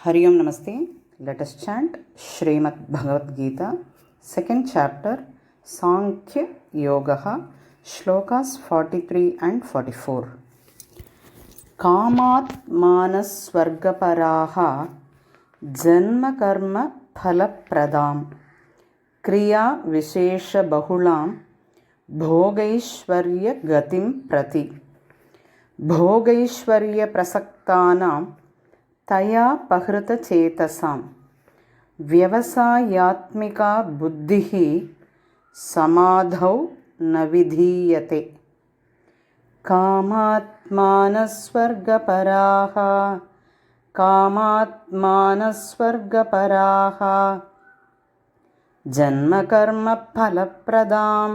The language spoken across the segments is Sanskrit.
Hari Om Namaste. Let us chant Srimad Bhagavad Gita, second chapter, Sankhya Yogaha, Shlokas 43 and 44. Kamat manas swargaparaha janma karma phalapradam kriya vishesha bahulam bhogaishwarya gatim prati bhogaishwarya prasaktanam तया पहृत चेतसां व्यवसायात्मिका बुद्धिः समाधौ न विधीयते। कामात्मानस्वर्गपराः जन्मकर्मफलप्रदां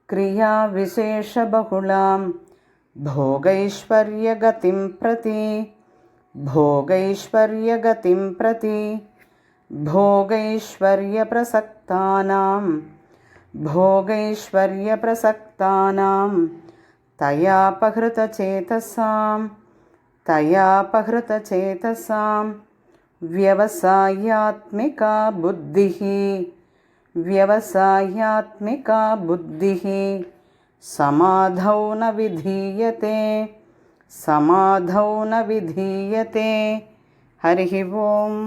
क्रियाविशेषबहुलां भोगैश्वर्यगतिं प्रति भोगैश्वर्यप्रसक्तानां तया पहृतचेतसां व्यवसायात्मिका बुद्धिः समाधौ न विधीयते। हरिः ओम्।